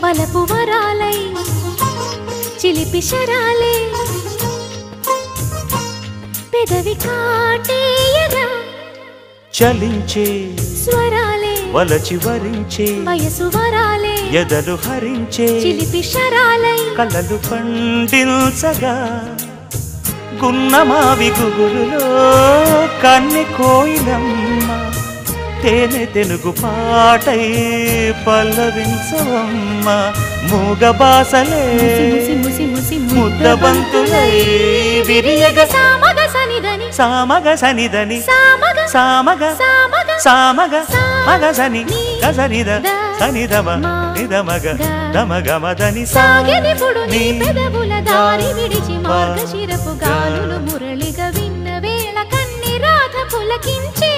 వలపు వరాలై చిలిపి శరాలే పెదవి కాటేయగా చలించే స్వరాలే వలచి వరించే వయసు వరాలే ఎదలు హరించే చిలిపి శరాలై కలలు పండించగా గున్నమావి గుగురులో కన్నె కోయిలమ్మ తేనె తెనుగు పాటై పల్లవించవమ్మ మూగ బాసలే ముద్దబంతులై విరియగ సామగ సనిదని సామగ సనిదని సామగ సామగ సామగ సామగ మగ సని గసనిద సనిదమ నిదమగ దమగమదని సాగెనిపుడు నీ పెదవుల దారి విడిచి మార్గశిరపు గాలులు మురళిగా విన్న వేళ కన్ని రాధ పులకించే